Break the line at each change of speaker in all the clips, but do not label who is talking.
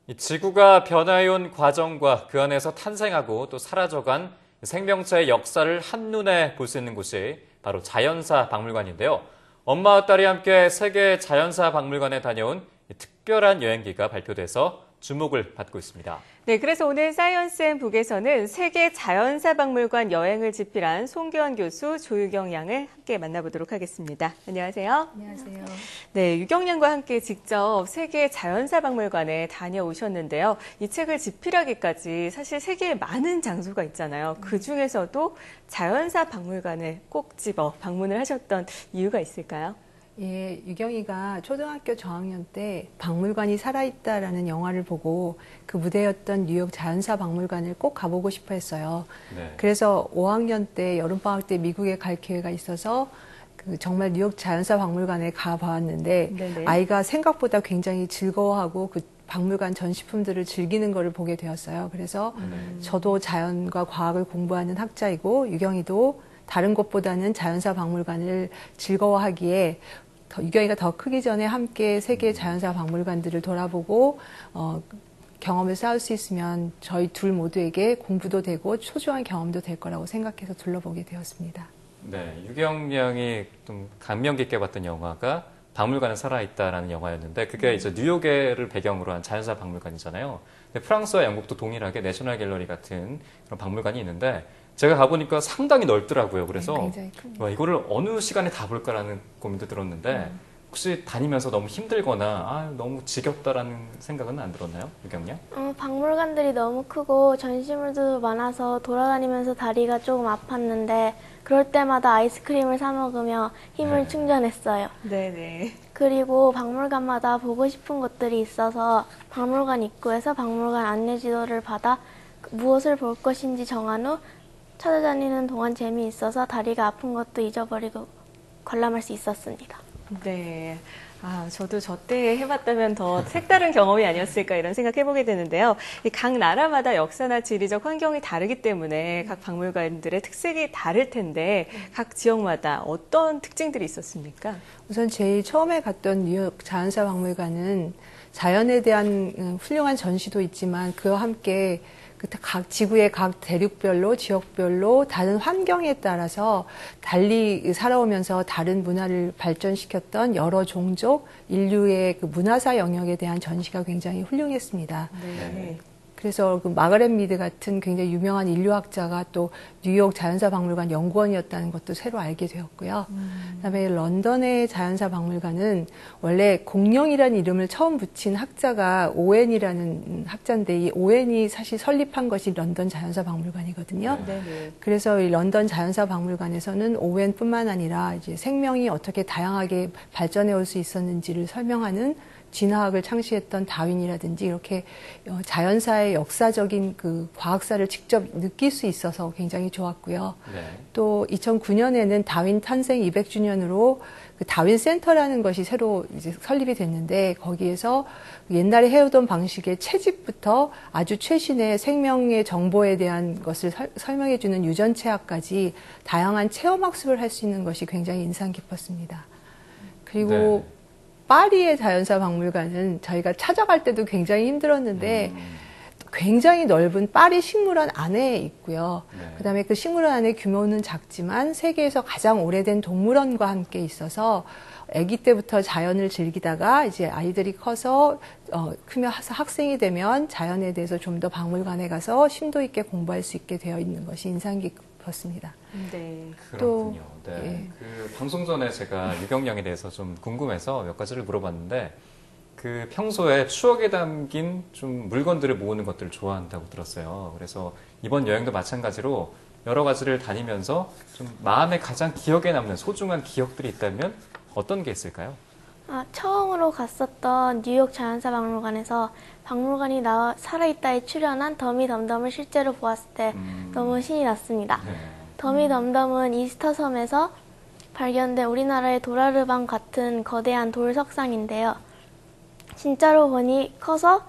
이 지구가 변화해온 과정과 그 안에서 탄생하고 또 사라져간 생명체의 역사를 한눈에 볼 수 있는 곳이 바로 자연사 박물관인데요. 엄마와 딸이 함께 세계 자연사 박물관에 다녀온 특별한 여행기가 발표돼서 주목을 받고 있습니다.
네, 그래서 오늘 사이언스앤북에서는 세계 자연사 박물관 여행을 집필한 송교환 교수, 조유경 양을 함께 만나보도록 하겠습니다. 안녕하세요.
안녕하세요.
네, 유경 양과 함께 직접 세계 자연사 박물관에 다녀오셨는데요. 이 책을 집필하기까지 사실 세계에 많은 장소가 있잖아요. 그 중에서도 자연사 박물관을 꼭 집어 방문을 하셨던 이유가 있을까요?
예, 유경이가 초등학교 저학년 때 박물관이 살아있다라는 영화를 보고 그 무대였던 뉴욕 자연사 박물관을 꼭 가보고 싶어 했어요.
네.
그래서 5학년 때 여름방학 때 미국에 갈 기회가 있어서 정말 뉴욕 자연사 박물관에 가봤는데
네네.
아이가 생각보다 굉장히 즐거워하고 그 박물관 전시품들을 즐기는 것을 보게 되었어요. 그래서 저도 자연과 과학을 공부하는 학자이고 유경이도 다른 곳보다는 자연사 박물관을 즐거워하기에 유경이가 더 크기 전에 함께 세계 자연사 박물관들을 돌아보고 경험을 쌓을 수 있으면 저희 둘 모두에게 공부도 되고 소중한 경험도 될 거라고 생각해서 둘러보게 되었습니다.
네, 유경 양이 좀 감명 깊게 봤던 영화가 박물관에 살아있다라는 영화였는데 그게 이제 뉴욕을 배경으로 한 자연사 박물관이잖아요. 근데 프랑스와 영국도 동일하게 내셔널 갤러리 같은 그런 박물관이 있는데 제가 가보니까 상당히 넓더라고요. 그래서
굉장히 큽니다.
와, 이거를 어느 시간에 다 볼까라는 고민도 들었는데 혹시 다니면서 너무 힘들거나 너무 지겹다라는 생각은 안 들었나요? 유경 양?
박물관들이 너무 크고 전시물도 많아서 돌아다니면서 다리가 조금 아팠는데 그럴 때마다 아이스크림을 사 먹으며 힘을 충전했어요.
네네.
그리고 박물관마다 보고 싶은 것들이 있어서 박물관 입구에서 박물관 안내 지도를 받아 무엇을 볼 것인지 정한 후 찾아다니는 동안 재미있어서 다리가 아픈 것도 잊어버리고 관람할 수 있었습니다.
네. 저도 저 때 해봤다면 더 색다른 경험이 아니었을까 이런 생각해보게 되는데요. 각 나라마다 역사나 지리적 환경이 다르기 때문에 각 박물관들의 특색이 다를 텐데 각 지역마다 어떤 특징들이 있었습니까?
우선 제일 처음에 갔던 뉴욕 자연사 박물관은 자연에 대한 훌륭한 전시도 있지만 그와 함께 각 지구의 각 대륙별로 지역별로 다른 환경에 따라서 달리 살아오면서 다른 문화를 발전시켰던 여러 종족 인류의 그 문화사 영역에 대한 전시가 굉장히 훌륭했습니다.
네.
그래서 그 마가렛 미드 같은 굉장히 유명한 인류학자가 또 뉴욕 자연사 박물관 연구원이었다는 것도 새로 알게 되었고요. 그다음에 런던의 자연사 박물관은 원래 공룡이라는 이름을 처음 붙인 학자가 오웬이라는 학자인데 이 오웬이 사실 설립한 것이 런던 자연사 박물관이거든요.
네네.
그래서 이 런던 자연사 박물관에서는 오웬뿐만 아니라 이제 생명이 어떻게 다양하게 발전해 올 수 있었는지를 설명하는 진화학을 창시했던 다윈이라든지 이렇게 자연사의 역사적인 그 과학사를 직접 느낄 수 있어서 굉장히 좋았고요.
네.
또 2009년에는 다윈 탄생 200주년으로 그 다윈 센터라는 것이 새로 이제 설립이 됐는데 거기에서 옛날에 해오던 방식의 채집부터 아주 최신의 생명의 정보에 대한 것을 설명해주는 유전체학까지 다양한 체험학습을 할 수 있는 것이 굉장히 인상 깊었습니다. 그리고
네.
파리의 자연사 박물관은 저희가 찾아갈 때도 굉장히 힘들었는데 굉장히 넓은 파리 식물원 안에 있고요.
네.
그다음에 그 식물원 안에 규모는 작지만 세계에서 가장 오래된 동물원과 함께 있어서 아기 때부터 자연을 즐기다가 이제 아이들이 커서 크면서 학생이 되면 자연에 대해서 좀 더 박물관에 가서 심도 있게 공부할 수 있게 되어 있는 것이 인상 깊었습니다.
네.
그렇군요. 네.
예.
그 방송 전에 제가 유경 양에 대해서 좀 궁금해서 몇 가지를 물어봤는데 그 평소에 추억에 담긴 좀 물건들을 모으는 것들을 좋아한다고 들었어요. 그래서 이번 여행도 마찬가지로 여러 가지를 다니면서 좀 마음에 가장 기억에 남는 소중한 기억들이 있다면 어떤 게 있을까요?
처음으로 갔었던 뉴욕 자연사 박물관에서 박물관이 살아있다에 출연한 더미 덤덤을 실제로 보았을 때 너무 신이 났습니다.
네.
더미 덤덤은 이스터 섬에서 발견된 우리나라의 도라르방 같은 거대한 돌 석상인데요. 진짜로 보니 커서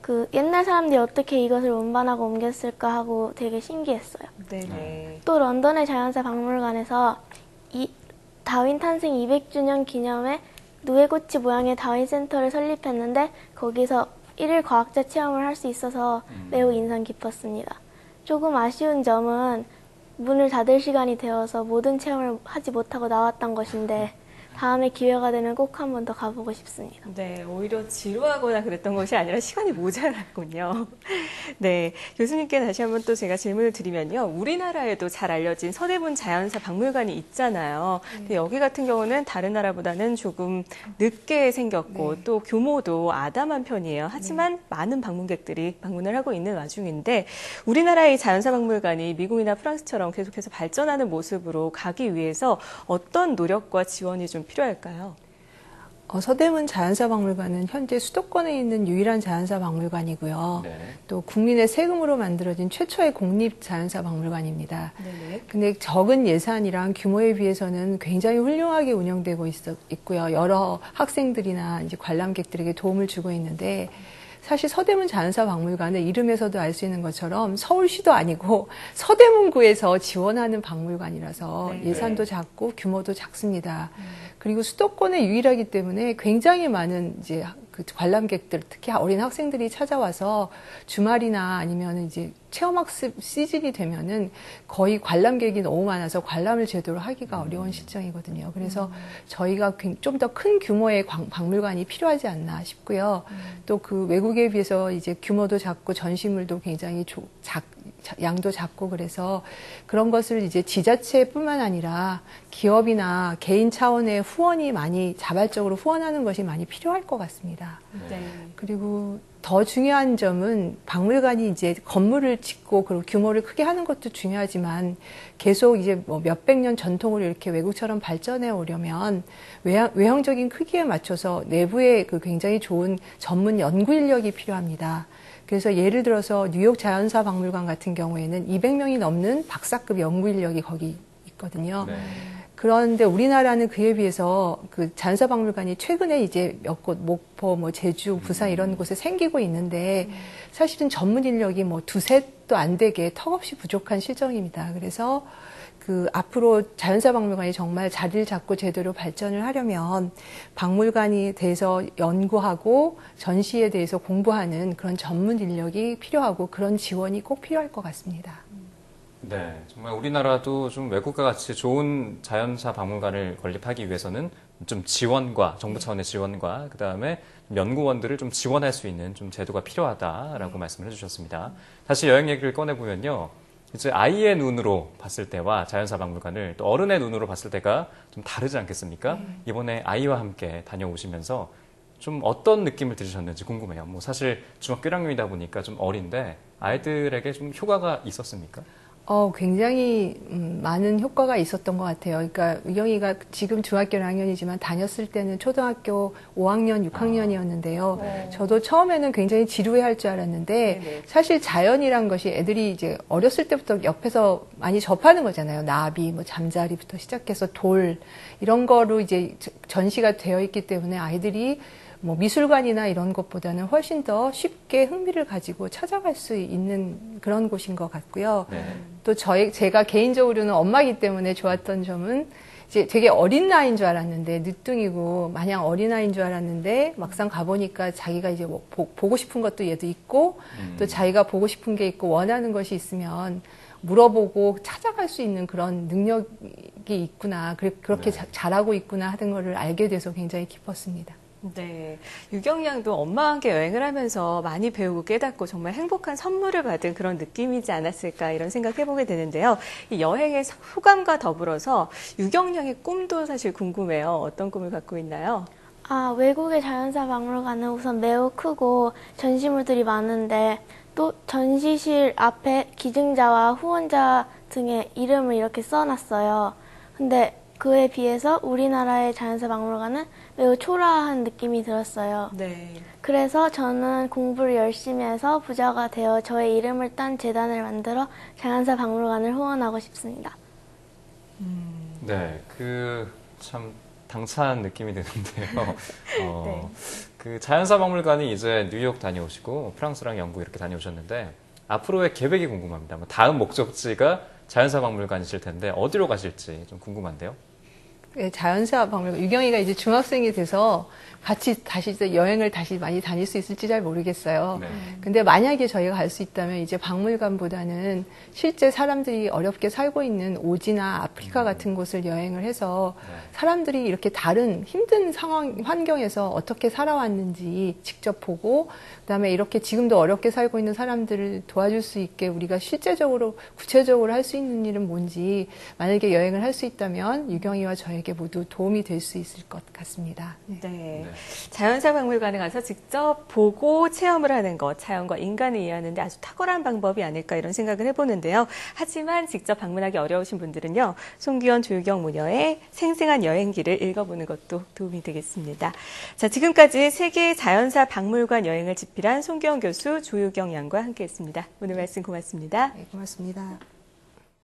그 옛날 사람들이 어떻게 이것을 운반하고 옮겼을까 하고 되게 신기했어요.
네네.
또 런던의 자연사 박물관에서 다윈 탄생 200주년 기념에 누에고치 모양의 다윈 센터를 설립했는데 거기서 일일 과학자 체험을 할 수 있어서 매우 인상 깊었습니다. 조금 아쉬운 점은 문을 닫을 시간이 되어서 모든 체험을 하지 못하고 나왔던 것인데 다음에 기회가 되면 꼭 한 번 더 가보고 싶습니다.
네, 오히려 지루하거나 그랬던 것이 아니라 시간이 모자랐군요. 네, 교수님께 다시 한번 또 제가 질문을 드리면요. 우리나라에도 잘 알려진 서대문 자연사 박물관이 있잖아요. 근데 여기 같은 경우는 다른 나라보다는 조금 늦게 생겼고 또 규모도 아담한 편이에요. 하지만 많은 방문객들이 방문을 하고 있는 와중인데 우리나라의 자연사 박물관이 미국이나 프랑스처럼 계속해서 발전하는 모습으로 가기 위해서 어떤 노력과 지원이 좀 필요할까요?
서대문 자연사박물관은 현재 수도권에 있는 유일한 자연사박물관이고요.
네.
또 국민의 세금으로 만들어진 최초의 공립자연사박물관입니다.
네네.
근데 적은 예산이랑 규모에 비해서는 굉장히 훌륭하게 운영되고 있고요. 여러 학생들이나 이제 관람객들에게 도움을 주고 있는데 사실 서대문 자연사박물관은 이름에서도 알 수 있는 것처럼 서울시도 아니고 서대문구에서 지원하는 박물관이라서
네.
예산도 작고 규모도 작습니다. 그리고 수도권에 유일하기 때문에 굉장히 많은 이제 그 관람객들, 특히 어린 학생들이 찾아와서 주말이나 아니면 이제 체험학습 시즌이 되면은 거의 관람객이 너무 많아서 관람을 제대로 하기가 어려운 실정이거든요. 그래서 저희가 좀 더 큰 규모의 박물관이 필요하지 않나 싶고요. 또 그 외국에 비해서 이제 규모도 작고 전시물도 굉장히 양도 작고 그래서 그런 것을 이제 지자체뿐만 아니라 기업이나 개인 차원의 후원이 많이 자발적으로 후원하는 것이 많이 필요할 것 같습니다.
네.
그리고 더 중요한 점은 박물관이 이제 건물을 짓고 그리고 규모를 크게 하는 것도 중요하지만 계속 이제 뭐 몇백 년 전통으로 이렇게 외국처럼 발전해 오려면 외형적인 크기에 맞춰서 내부에 그 굉장히 좋은 전문 연구 인력이 필요합니다. 그래서 예를 들어서 뉴욕 자연사 박물관 같은 경우에는 200명이 넘는 박사급 연구 인력이 거기 있거든요.
네.
그런데 우리나라는 그에 비해서 그 자연사 박물관이 최근에 이제 몇 곳, 목포, 뭐 제주, 부산 이런 곳에 생기고 있는데 사실은 전문 인력이 뭐 두셋도 안 되게 턱없이 부족한 실정입니다. 그래서 그 앞으로 자연사 박물관이 정말 자리를 잡고 제대로 발전을 하려면 박물관에 대해서 연구하고 전시에 대해서 공부하는 그런 전문 인력이 필요하고 그런 지원이 꼭 필요할 것 같습니다.
네, 정말 우리나라도 좀 외국과 같이 좋은 자연사 박물관을 건립하기 위해서는 좀 지원과 정부 차원의 지원과 그 다음에 연구원들을 좀 지원할 수 있는 좀 제도가 필요하다라고 말씀을 해주셨습니다. 다시 여행 얘기를 꺼내 보면요, 이제 아이의 눈으로 봤을 때와 자연사 박물관을 또 어른의 눈으로 봤을 때가 좀 다르지 않겠습니까? 이번에 아이와 함께 다녀오시면서 좀 어떤 느낌을 들으셨는지 궁금해요. 뭐 사실 중학교 1학년이다 보니까 좀 어린데 아이들에게 좀 효과가 있었습니까?
굉장히 많은 효과가 있었던 것 같아요. 그러니까 의경이가 지금 중학교 1학년이지만 다녔을 때는 초등학교 5학년, 6학년이었는데요.
네.
저도 처음에는 굉장히 지루해할 줄 알았는데
네네.
사실 자연이란 것이 애들이 이제 어렸을 때부터 옆에서 많이 접하는 거잖아요. 나비, 뭐 잠자리부터 시작해서 돌 이런 거로 이제 전시가 되어 있기 때문에 아이들이 뭐 미술관이나 이런 것보다는 훨씬 더 쉽게 흥미를 가지고 찾아갈 수 있는 그런 곳인 것 같고요.
네.
또 제가 개인적으로는 엄마이기 때문에 좋았던 점은 이제 되게 어린 나이인 줄 알았는데 늦둥이고 마냥 어린 아이인 줄 알았는데 막상 가보니까 자기가 이제 뭐 보고 싶은 것도 얘도 있고 또 자기가 보고 싶은 게 있고 원하는 것이 있으면 물어보고 찾아갈 수 있는 그런 능력이 있구나. 그렇게
네.
잘하고 있구나 하는 거를 알게 돼서 굉장히 기뻤습니다.
네. 유경 양도 엄마와 함께 여행을 하면서 많이 배우고 깨닫고 정말 행복한 선물을 받은 그런 느낌이지 않았을까 이런 생각해보게 되는데요. 이 여행의 소감과 더불어서 유경 양의 꿈도 사실 궁금해요. 어떤 꿈을 갖고 있나요?
외국의 자연사 박물관은 우선 매우 크고 전시물들이 많은데 또 전시실 앞에 기증자와 후원자 등의 이름을 이렇게 써놨어요. 근데 그에 비해서 우리나라의 자연사 박물관은 매우 초라한 느낌이 들었어요.
네.
그래서 저는 공부를 열심히 해서 부자가 되어 저의 이름을 딴 재단을 만들어 자연사 박물관을 후원하고 싶습니다.
네, 참 당찬 느낌이 드는데요.
네.
그 자연사 박물관이 이제 뉴욕 다녀오시고 프랑스랑 영국 이렇게 다녀오셨는데 앞으로의 계획이 궁금합니다. 뭐 다음 목적지가 자연사 박물관이실 텐데 어디로 가실지 좀 궁금한데요.
자연사 박물관, 유경이가 이제 중학생이 돼서 같이 다시 이제 여행을 다시 많이 다닐 수 있을지 잘 모르겠어요.
네.
근데 만약에 저희가 갈 수 있다면 이제 박물관보다는 실제 사람들이 어렵게 살고 있는 오지나 아프리카 같은 곳을 여행을 해서
네.
사람들이 이렇게 다른 힘든 상황, 환경에서 어떻게 살아왔는지 직접 보고, 그다음에 이렇게 지금도 어렵게 살고 있는 사람들을 도와줄 수 있게 우리가 실제적으로, 구체적으로 할 수 있는 일은 뭔지, 만약에 여행을 할 수 있다면 유경이와 저에게 모두 도움이 될 수 있을 것 같습니다. 네.
네. 자연사 박물관에 가서 직접 보고 체험을 하는 것, 자연과 인간을 이해하는데 아주 탁월한 방법이 아닐까 이런 생각을 해보는데요. 하지만 직접 방문하기 어려우신 분들은요, 송기원 조유경 모녀의 생생한 여행기를 읽어보는 것도 도움이 되겠습니다. 자, 지금까지 세계 자연사 박물관 여행을 집필한 송기원 교수, 조유경 양과 함께했습니다. 오늘 말씀 고맙습니다.
네, 고맙습니다.